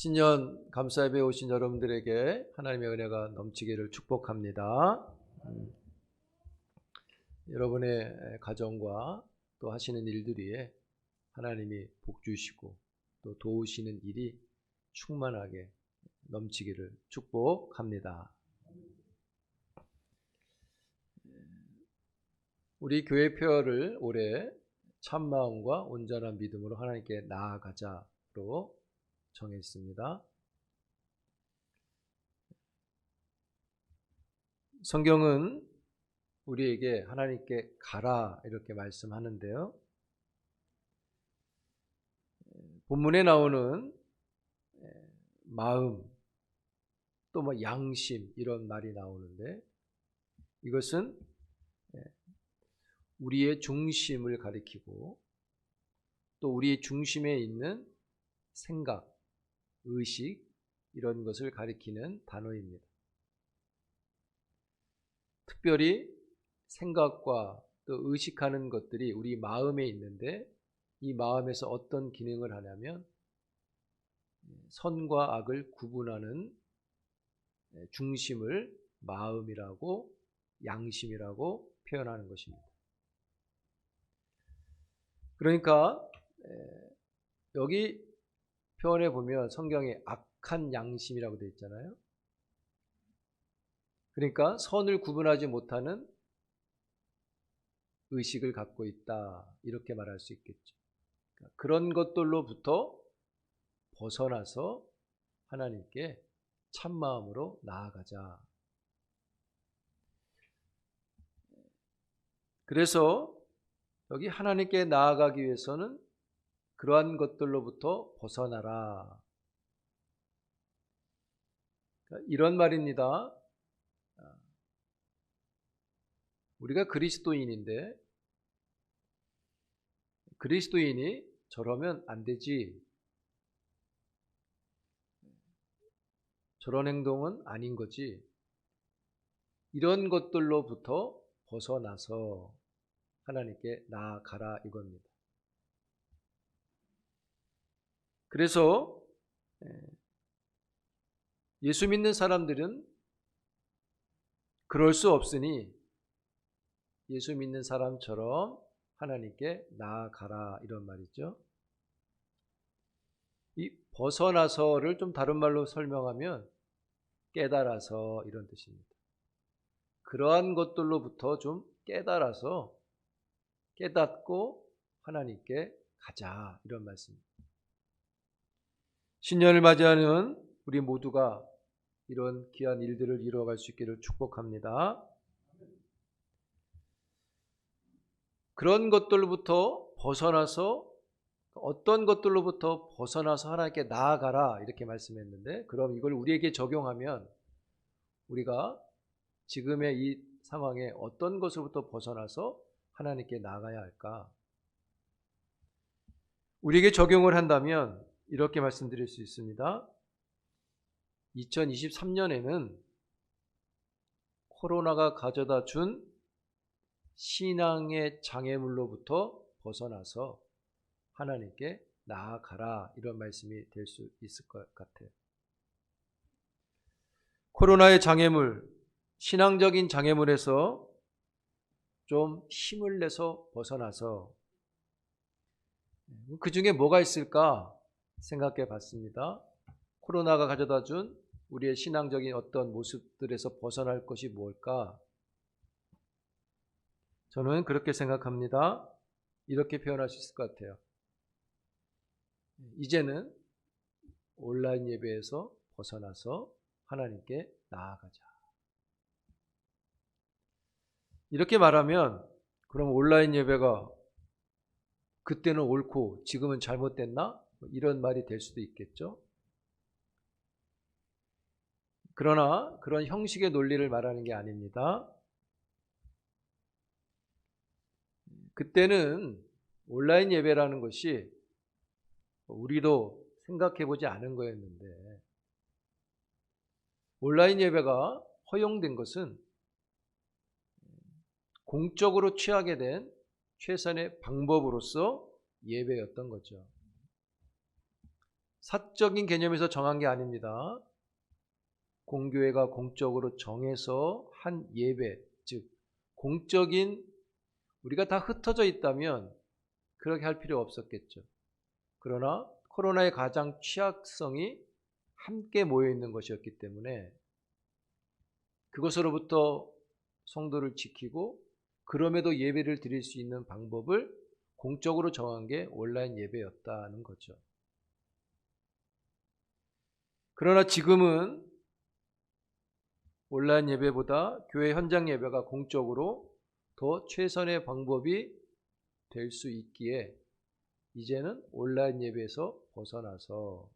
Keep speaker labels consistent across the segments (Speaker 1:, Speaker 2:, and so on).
Speaker 1: 신년 감사예배 오신 여러분들에게 하나님의 은혜가 넘치기를 축복합니다. 여러분의 가정과 또 하시는 일들이에 하나님이 복 주시고 또 도우시는 일이 충만하게 넘치기를 축복합니다. 우리 교회 표어를 올해 참마음과 온전한 믿음으로 하나님께 나아가자로 정했습니다. 성경은 우리에게 하나님께 가라 이렇게 말씀하는데요. 본문에 나오는 마음 또 양심 이런 말이 나오는데 이것은 우리의 중심을 가리키고 또 우리의 중심에 있는 생각, 의식 이런 것을 가리키는 단어입니다. 특별히 생각과 또 의식하는 것들이 우리 마음에 있는데 이 마음에서 어떤 기능을 하냐면 선과 악을 구분하는 중심을 마음이라고 양심이라고 표현하는 것입니다. 그러니까 여기 표현해 보면 성경에 악한 양심이라고 되어 있잖아요. 그러니까 선을 구분하지 못하는 의식을 갖고 있다 이렇게 말할 수 있겠죠. 그런 것들로부터 벗어나서 하나님께 참마음으로 나아가자. 그래서 여기 하나님께 나아가기 위해서는 그러한 것들로부터 벗어나라. 이런 말입니다. 우리가 그리스도인인데 그리스도인이 저러면 안 되지. 저런 행동은 아닌 거지. 이런 것들로부터 벗어나서 하나님께 나아가라 이겁니다. 그래서 예수 믿는 사람들은 그럴 수 없으니 예수 믿는 사람처럼 하나님께 나아가라 이런 말이죠. 이 벗어나서를 좀 다른 말로 설명하면 깨달아서 이런 뜻입니다. 그러한 것들로부터 좀 깨닫고 하나님께 가자 이런 말씀입니다. 신년을 맞이하는 우리 모두가 이런 귀한 일들을 이루어갈 수 있기를 축복합니다. 그런 것들로부터 벗어나서 어떤 것들로부터 벗어나서 하나님께 나아가라 이렇게 말씀했는데 그럼 이걸 우리에게 적용하면 우리가 지금의 이 상황에 어떤 것으로부터 벗어나서 하나님께 나아가야 할까? 우리에게 적용을 한다면 이렇게 말씀드릴 수 있습니다. 2023년에는 코로나가 가져다 준 신앙의 장애물로부터 벗어나서 하나님께 나아가라 이런 말씀이 될 수 있을 것 같아요. 코로나의 장애물, 신앙적인 장애물에서 좀 힘을 내서 벗어나서 그 중에 뭐가 있을까 생각해 봤습니다. 코로나가 가져다 준 우리의 신앙적인 어떤 모습들에서 벗어날 것이 뭘까? 저는 그렇게 생각합니다. 이렇게 표현할 수 있을 것 같아요. 이제는 온라인 예배에서 벗어나서 하나님께 나아가자. 이렇게 말하면 그럼 온라인 예배가 그때는 옳고 지금은 잘못됐나? 이런 말이 될 수도 있겠죠. 그러나 그런 형식의 논리를 말하는 게 아닙니다. 그때는 온라인 예배라는 것이 우리도 생각해 보지 않은 거였는데 온라인 예배가 허용된 것은 공적으로 취하게 된 최선의 방법으로서 예배였던 거죠. 사적인 개념에서 정한 게 아닙니다. 공교회가 공적으로 정해서 한 예배, 즉 공적인, 우리가 다 흩어져 있다면 그렇게 할 필요 없었겠죠. 그러나 코로나의 가장 취약성이 함께 모여 있는 것이었기 때문에 그것으로부터 성도를 지키고 그럼에도 예배를 드릴 수 있는 방법을 공적으로 정한 게 온라인 예배였다는 거죠. 그러나 지금은 온라인 예배보다 교회 현장 예배가 공적으로 더 최선의 방법이 될 수 있기에 이제는 온라인 예배에서 벗어나서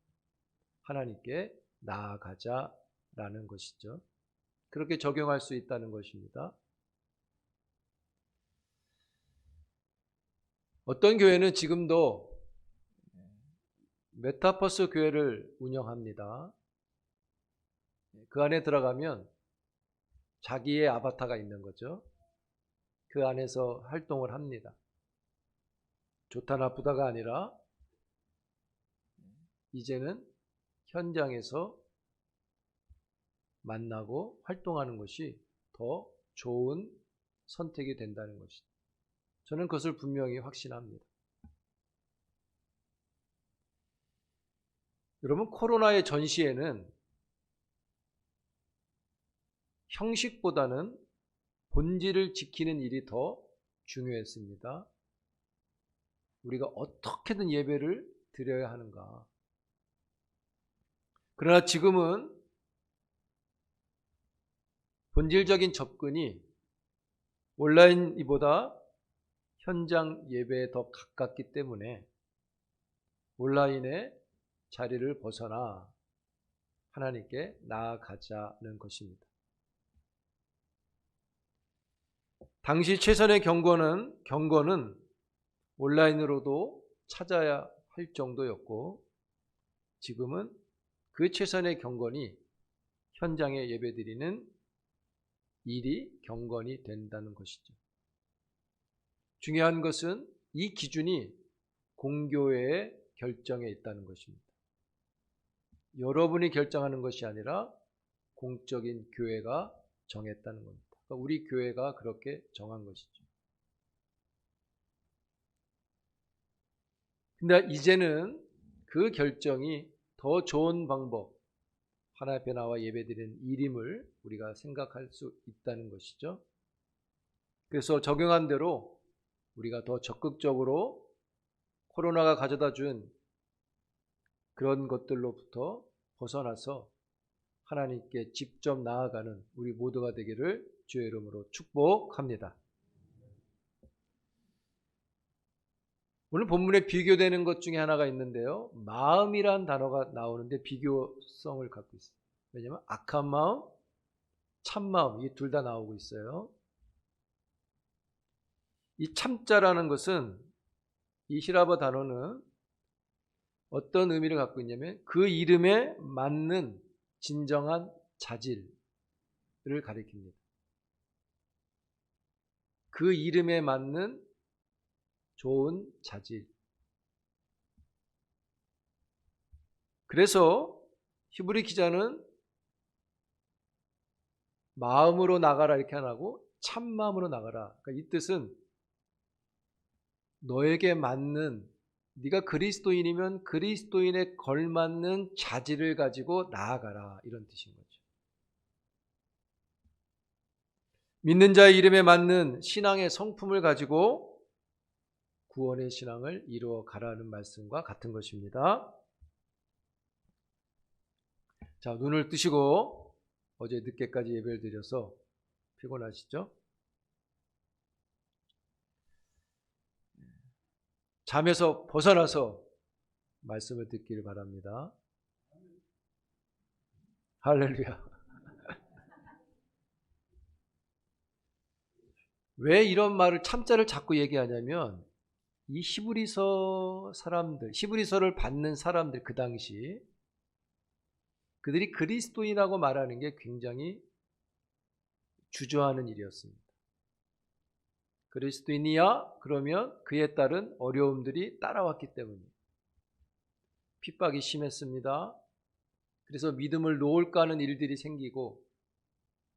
Speaker 1: 하나님께 나아가자라는 것이죠. 그렇게 적용할 수 있다는 것입니다. 어떤 교회는 지금도 메타버스 교회를 운영합니다. 그 안에 들어가면 자기의 아바타가 있는 거죠. 그 안에서 활동을 합니다. 좋다 나쁘다가 아니라 이제는 현장에서 만나고 활동하는 것이 더 좋은 선택이 된다는 것이죠. 저는 그것을 분명히 확신합니다. 여러분, 코로나의 전시에는 형식보다는 본질을 지키는 일이 더 중요했습니다. 우리가 어떻게든 예배를 드려야 하는가. 그러나 지금은 본질적인 접근이 온라인보다 현장 예배에 더 가깝기 때문에 온라인의 자리를 벗어나 하나님께 나아가자는 것입니다. 당시 최선의 경건은 온라인으로도 찾아야 할 정도였고 지금은 그 최선의 경건이 현장에 예배드리는 일이 경건이 된다는 것이죠. 중요한 것은 이 기준이 공교회의 결정에 있다는 것입니다. 여러분이 결정하는 것이 아니라 공적인 교회가 정했다는 겁니다. 그러니까 우리 교회가 그렇게 정한 것이죠. 근데 이제는 그 결정이 더 좋은 방법, 하나님 앞에 나와 예배드리는 일임을 우리가 생각할 수 있다는 것이죠. 그래서 적용한 대로 우리가 더 적극적으로 코로나가 가져다 준 그런 것들로부터 벗어나서 하나님께 직접 나아가는 우리 모두가 되기를 주의 이름으로 축복합니다. 오늘 본문에 비교되는 것 중에 하나가 있는데요. 마음이란 단어가 나오는데 비교성을 갖고 있어요. 왜냐하면 악한 마음, 참마음 이 둘 다 나오고 있어요. 이 참자라는 것은 이 히라버 단어는 어떤 의미를 갖고 있냐면 그 이름에 맞는 진정한 자질을 가리킵니다. 그 이름에 맞는 좋은 자질. 그래서 히브리 기자는 마음으로 나가라 이렇게 안 하고 참마음으로 나가라. 그러니까 이 뜻은 너에게 맞는, 네가 그리스도인이면 그리스도인에 걸맞는 자질을 가지고 나아가라 이런 뜻인 거죠. 믿는 자의 이름에 맞는 신앙의 성품을 가지고 구원의 신앙을 이루어 가라는 말씀과 같은 것입니다. 자, 눈을 뜨시고 어제 늦게까지 예배를 드려서 피곤하시죠? 잠에서 벗어나서 말씀을 듣기를 바랍니다. 할렐루야. 왜 이런 말을 참자를 자꾸 얘기하냐면 이 히브리서 사람들, 히브리서를 받는 사람들 그 당시 그들이 그리스도인이라고 말하는 게 굉장히 주저하는 일이었습니다. 그리스도인이야? 그러면 그에 따른 어려움들이 따라왔기 때문이에요. 핍박이 심했습니다. 그래서 믿음을 놓을까 하는 일들이 생기고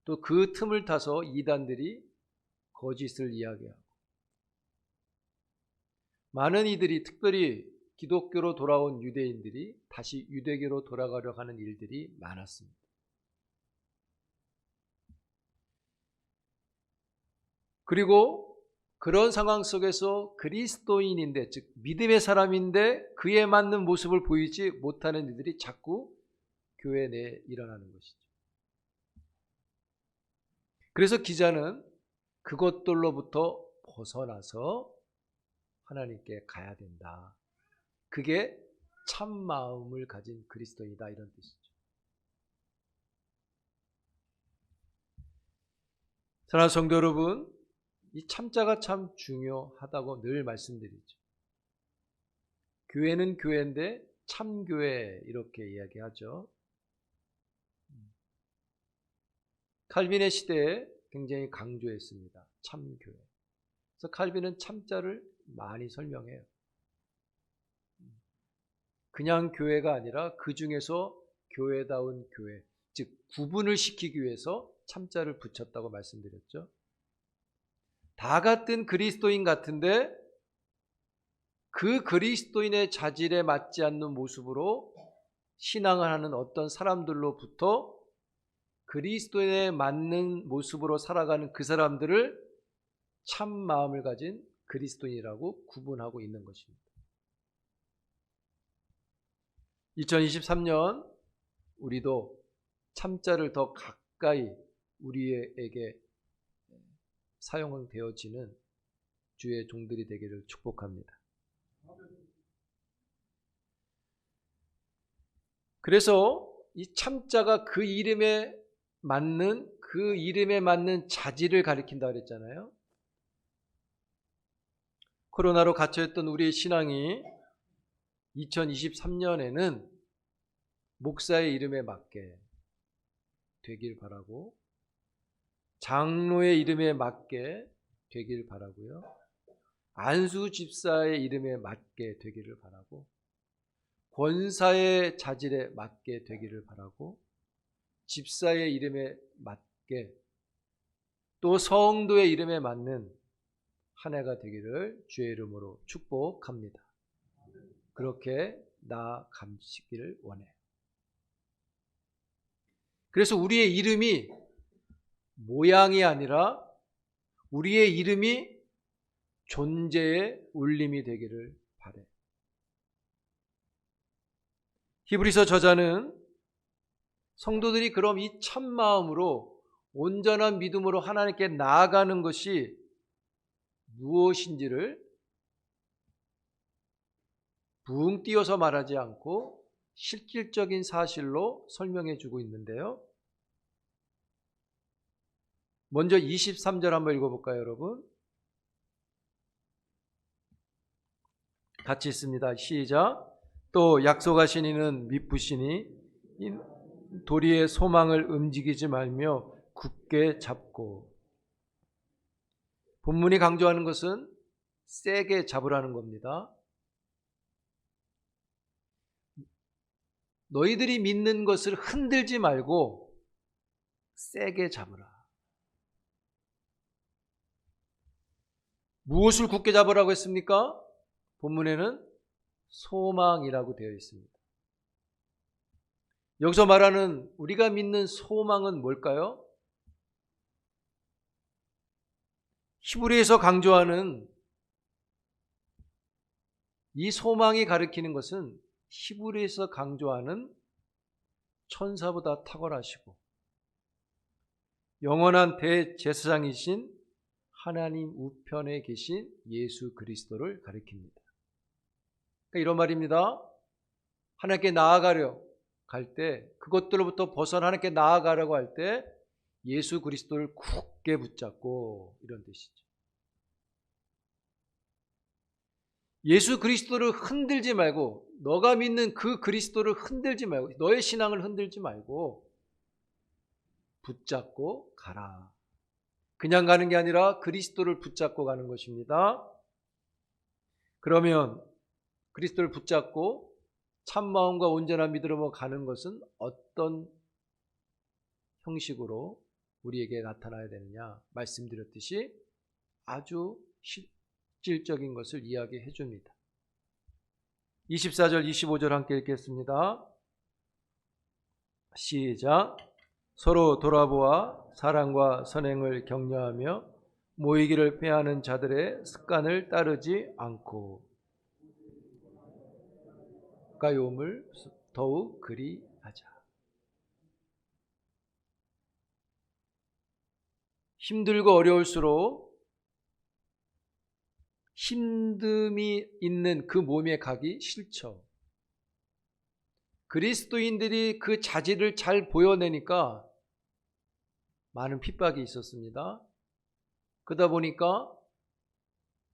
Speaker 1: 또 그 틈을 타서 이단들이 거짓을 이야기하고 많은 이들이 특별히 기독교로 돌아온 유대인들이 다시 유대교로 돌아가려 하는 일들이 많았습니다. 그리고 그런 상황 속에서 그리스도인인데 즉 믿음의 사람인데 그에 맞는 모습을 보이지 못하는 이들이 자꾸 교회 내에 일어나는 것이죠. 그래서 기자는 그것들로부터 벗어나서 하나님께 가야 된다. 그게 참 마음을 가진 그리스도인이다 이런 뜻이죠. 사랑하는 성도 여러분, 이 참자가 참 중요하다고 늘 말씀드리죠. 교회는 교회인데 참교회 이렇게 이야기하죠. 칼빈의 시대에 굉장히 강조했습니다. 참교회. 그래서 칼빈은 참자를 많이 설명해요. 그냥 교회가 아니라 그 중에서 교회다운 교회, 즉 구분을 시키기 위해서 참자를 붙였다고 말씀드렸죠. 다 같은 그리스도인 같은데 그 그리스도인의 자질에 맞지 않는 모습으로 신앙을 하는 어떤 사람들로부터 그리스도인에 맞는 모습으로 살아가는 그 사람들을 참 마음을 가진 그리스도인이라고 구분하고 있는 것입니다. 2023년 우리도 참자를 더 가까이 우리에게 사용되어지는 주의 종들이 되기를 축복합니다. 그래서 이 참자가 그 이름에 맞는 자질을 가리킨다 그랬잖아요. 코로나로 갇혀있던 우리의 신앙이 2023년에는 목사의 이름에 맞게 되길 바라고 장로의 이름에 맞게 되길 바라고요. 안수 집사의 이름에 맞게 되기를 바라고 권사의 자질에 맞게 되기를 바라고 집사의 이름에 맞게 또 성도의 이름에 맞는 한 해가 되기를 주의 이름으로 축복합니다. 그렇게 나아가시기를 원해요. 그래서 우리의 이름이 모양이 아니라 우리의 이름이 존재의 울림이 되기를 바라요. 히브리서 저자는 성도들이 그럼 이 참마음으로 온전한 믿음으로 하나님께 나아가는 것이 무엇인지를 붕 띄어서 말하지 않고 실질적인 사실로 설명해 주고 있는데요. 먼저 23절 한번 읽어볼까요, 여러분? 같이 있습니다. 시작. 또 약속하신 이는 미쁘시니 도리의 소망을 움직이지 말며 굳게 잡고. 본문이 강조하는 것은 세게 잡으라는 겁니다. 너희들이 믿는 것을 흔들지 말고 세게 잡으라. 무엇을 굳게 잡으라고 했습니까? 본문에는 소망이라고 되어 있습니다. 여기서 말하는 우리가 믿는 소망은 뭘까요? 히브리에서 강조하는 이 소망이 가리키는 것은 히브리에서 강조하는 천사보다 탁월하시고 영원한 대제사장이신 하나님 우편에 계신 예수 그리스도를 가리킵니다. 그러니까 이런 말입니다. 하나님께 나아가려 갈 때, 그것들로부터 벗어나 하나님께 나아가려고 할 때 예수 그리스도를 굳게 붙잡고, 이런 뜻이죠. 예수 그리스도를 흔들지 말고, 너가 믿는 그 그리스도를 흔들지 말고, 너의 신앙을 흔들지 말고 붙잡고 가라. 그냥 가는 게 아니라 그리스도를 붙잡고 가는 것입니다. 그러면 그리스도를 붙잡고 참마음과 온전한 믿음으로 가는 것은 어떤 형식으로 우리에게 나타나야 되느냐 말씀드렸듯이 아주 실질적인 것을 이야기해 줍니다. 24절 25절 함께 읽겠습니다. 시작. 서로 돌아보아 사랑과 선행을 격려하며 모이기를 패하는 자들의 습관을 따르지 않고 가까이옴을 더욱 그리하자. 힘들고 어려울수록 힘듦이 있는 그 몸에 가기 싫죠. 그리스도인들이 그 자질을 잘 보여내니까 많은 핍박이 있었습니다. 그러다 보니까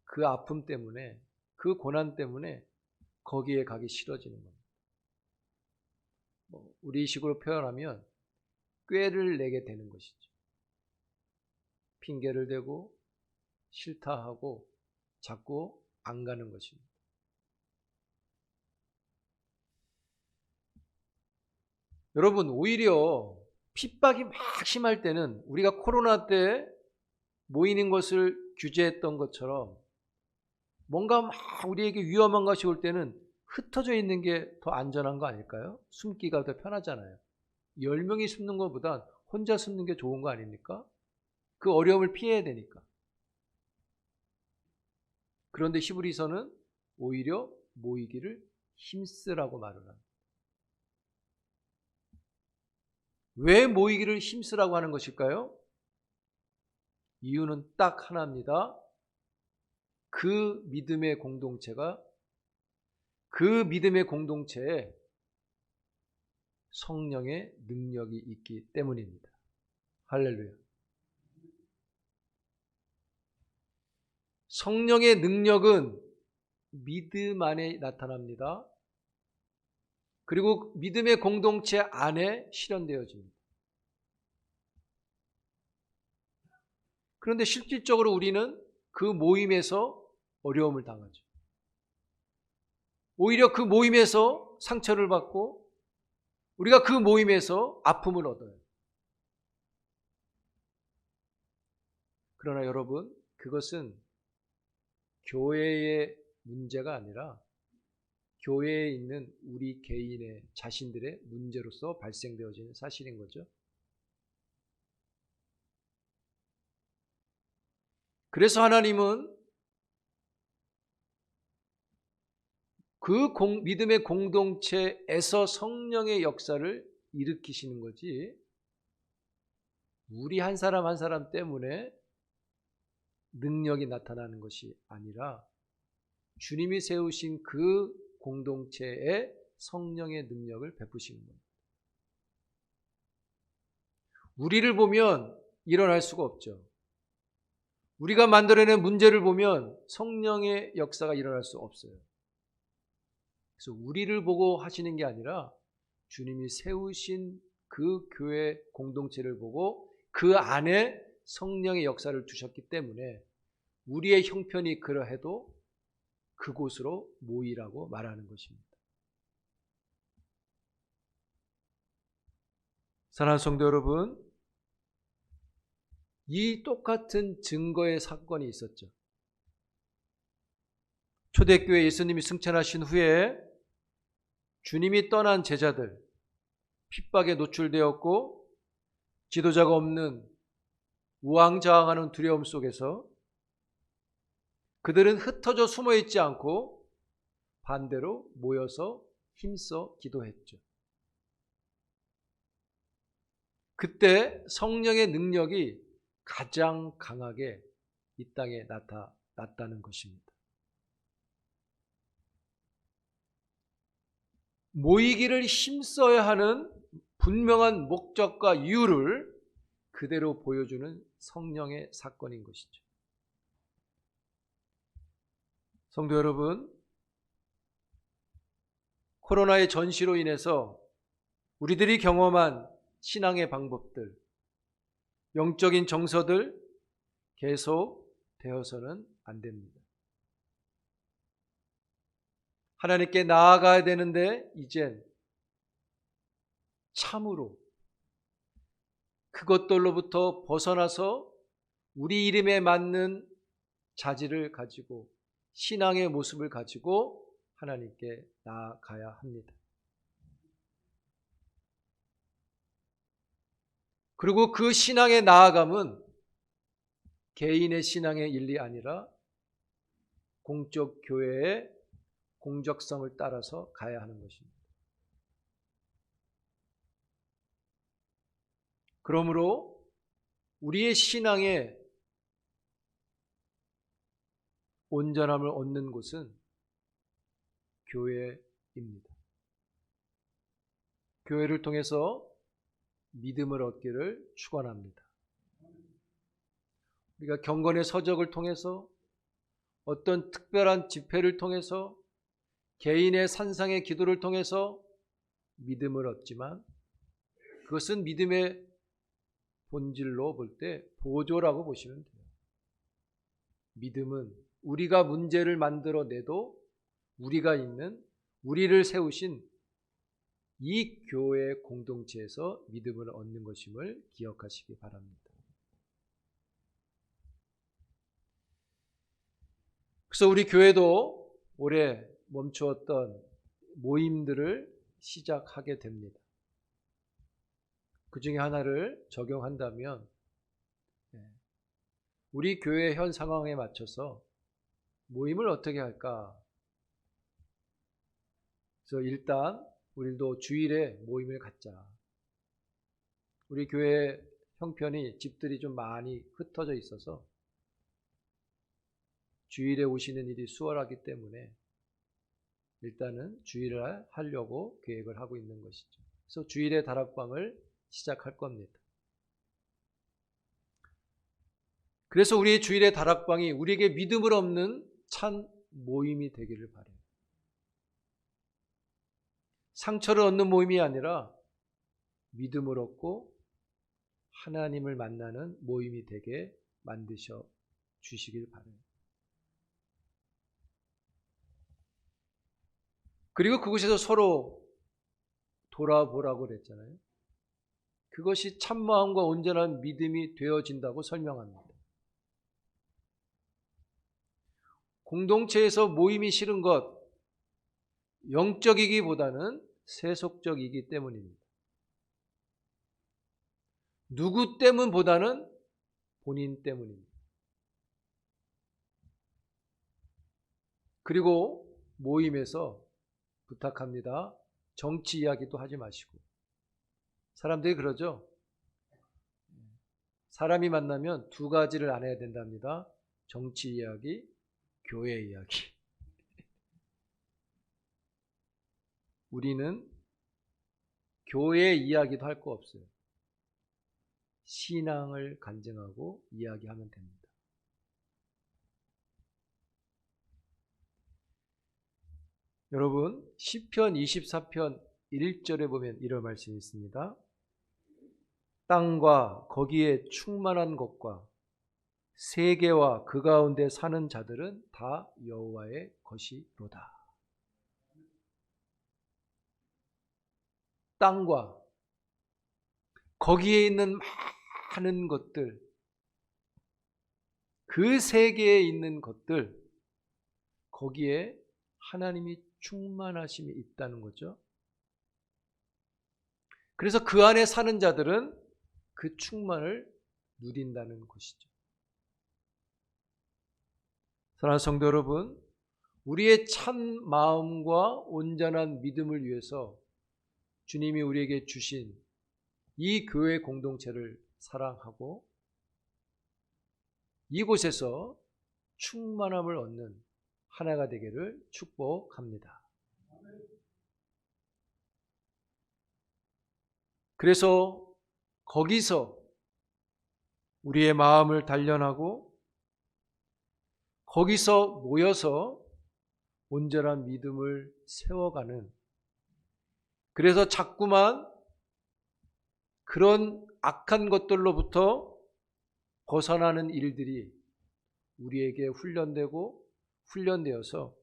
Speaker 1: 그 아픔 때문에, 그 고난 때문에 거기에 가기 싫어지는 겁니다. 우리 식으로 표현하면 꾀를 내게 되는 것이죠. 핑계를 대고 싫다 하고 자꾸 안 가는 것입니다. 여러분, 오히려 핍박이 막 심할 때는 우리가 코로나 때 모이는 것을 규제했던 것처럼 뭔가 막 우리에게 위험한 것이 올 때는 흩어져 있는 게 더 안전한 거 아닐까요? 숨기가 더 편하잖아요. 10명이 숨는 것보다 혼자 숨는 게 좋은 거 아닙니까? 그 어려움을 피해야 되니까. 그런데 히브리서는 오히려 모이기를 힘쓰라고 말을 합니다. 왜 모이기를 힘쓰라고 하는 것일까요? 이유는 딱 하나입니다. 그 믿음의 공동체에 성령의 능력이 있기 때문입니다. 할렐루야. 성령의 능력은 믿음 안에 나타납니다. 그리고 믿음의 공동체 안에 실현되어집니다. 그런데 실질적으로 우리는 그 모임에서 어려움을 당하죠. 오히려 그 모임에서 상처를 받고 우리가 그 모임에서 아픔을 얻어요. 그러나 여러분, 그것은 교회의 문제가 아니라 교회에 있는 우리 개인의 자신들의 문제로서 발생되어지는 사실인 거죠. 그래서 하나님은 그 믿음의 공동체에서 성령의 역사를 일으키시는 거지, 우리 한 사람 한 사람 때문에 능력이 나타나는 것이 아니라 주님이 세우신 그 공동체에 성령의 능력을 베푸시는 겁니다. 우리를 보면 일어날 수가 없죠. 우리가 만들어낸 문제를 보면 성령의 역사가 일어날 수 없어요. 그래서 우리를 보고 하시는 게 아니라 주님이 세우신 그 교회 공동체를 보고 그 안에 성령의 역사를 두셨기 때문에 우리의 형편이 그러해도 그곳으로 모이라고 말하는 것입니다. 사랑하는 성도 여러분, 이 똑같은 증거의 사건이 있었죠. 초대교회 예수님이 승천하신 후에 주님이 떠난 제자들, 핍박에 노출되었고 지도자가 없는 우왕좌왕하는 두려움 속에서 그들은 흩어져 숨어 있지 않고 반대로 모여서 힘써 기도했죠. 그때 성령의 능력이 가장 강하게 이 땅에 나타났다는 것입니다. 모이기를 힘써야 하는 분명한 목적과 이유를 그대로 보여주는 성령의 사건인 것이죠. 성도 여러분, 코로나의 전시로 인해서 우리들이 경험한 신앙의 방법들, 영적인 정서들 계속 되어서는 안 됩니다. 하나님께 나아가야 되는데 이젠 참으로 그것들로부터 벗어나서 우리 이름에 맞는 자질을 가지고 신앙의 모습을 가지고 하나님께 나아가야 합니다. 그리고 그 신앙의 나아감은 개인의 신앙의 일이 아니라 공적 교회의 공적성을 따라서 가야 하는 것입니다. 그러므로 우리의 신앙의 온전함을 얻는 곳은 교회입니다. 교회를 통해서 믿음을 얻기를 축원합니다. 우리가 경건의 서적을 통해서 어떤 특별한 집회를 통해서 개인의 산상의 기도를 통해서 믿음을 얻지만 그것은 믿음의 본질로 볼 때 보조라고 보시면 돼요. 믿음은 우리가 문제를 만들어내도 우리가 있는 우리를 세우신 이 교회 공동체에서 믿음을 얻는 것임을 기억하시기 바랍니다. 그래서 우리 교회도 올해 멈추었던 모임들을 시작하게 됩니다. 그 중에 하나를 적용한다면 우리 교회 현 상황에 맞춰서 모임을 어떻게 할까? 그래서 일단 우리도 주일에 모임을 갖자. 우리 교회 형편이 집들이 좀 많이 흩어져 있어서 주일에 오시는 일이 수월하기 때문에 일단은 주일에 하려고 계획을 하고 있는 것이죠. 그래서 주일에 다락방을 시작할 겁니다. 그래서 우리의 주일의 다락방이 우리에게 믿음을 없는 찬 모임이 되기를 바라요. 상처를 얻는 모임이 아니라 믿음을 얻고 하나님을 만나는 모임이 되게 만드셔 주시길 바라요. 그리고 그곳에서 서로 돌아보라고 그랬잖아요. 그것이 참마음과 온전한 믿음이 되어진다고 설명합니다. 공동체에서 모임이 싫은 것, 영적이기보다는 세속적이기 때문입니다. 누구 때문보다는 본인 때문입니다. 그리고 모임에서 부탁합니다. 정치 이야기도 하지 마시고. 사람들이 그러죠. 사람이 만나면 두 가지를 안 해야 된답니다. 정치 이야기, 교회 이야기. 우리는 교회 이야기도 할 거 없어요. 신앙을 간증하고 이야기하면 됩니다. 여러분, 시편 24편 1절에 보면 이런 말씀이 있습니다. 땅과 거기에 충만한 것과 세계와 그 가운데 사는 자들은 다 여호와의 것이로다. 땅과 거기에 있는 많은 것들, 그 세계에 있는 것들, 거기에 하나님이 충만하심이 있다는 거죠. 그래서 그 안에 사는 자들은 그 충만을 누린다는 것이죠. 사랑하는 성도 여러분, 우리의 참 마음과 온전한 믿음을 위해서 주님이 우리에게 주신 이 교회 공동체를 사랑하고 이곳에서 충만함을 얻는 하나가 되기를 축복합니다. 그래서 거기서 우리의 마음을 단련하고 거기서 모여서 온전한 믿음을 세워가는, 그래서 자꾸만 그런 악한 것들로부터 벗어나는 일들이 우리에게 훈련되어서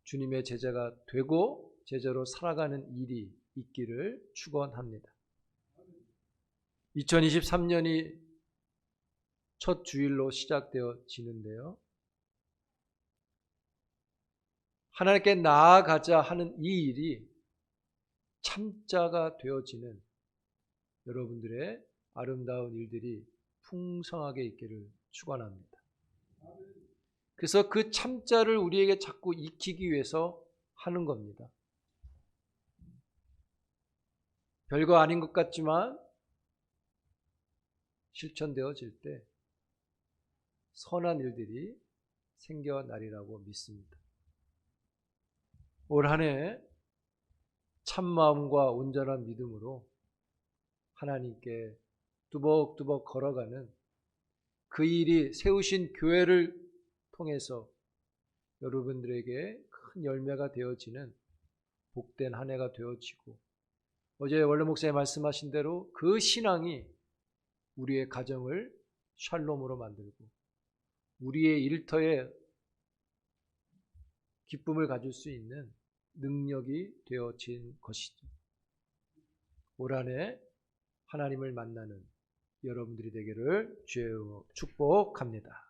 Speaker 1: 주님의 제자가 되고 제자로 살아가는 일이 있기를 축원합니다. 2023년이 첫 주일로 시작되어지는데요. 하나님께 나아가자 하는 이 일이 참자가 되어지는 여러분들의 아름다운 일들이 풍성하게 있기를 축원합니다. 그래서 그 참자를 우리에게 자꾸 익히기 위해서 하는 겁니다. 별거 아닌 것 같지만 실천되어질 때 선한 일들이 생겨나리라고 믿습니다. 올 한 해 참마음과 온전한 믿음으로 하나님께 뚜벅뚜벅 걸어가는 그 일이 세우신 교회를 통해서 여러분들에게 큰 열매가 되어지는 복된 한 해가 되어지고, 어제 원래 목사님 말씀하신 대로 그 신앙이 우리의 가정을 샬롬으로 만들고 우리의 일터에 기쁨을 가질 수 있는 능력이 되어진 것이죠. 올 한 해 하나님을 만나는 여러분들이 되기를 주여 축복합니다.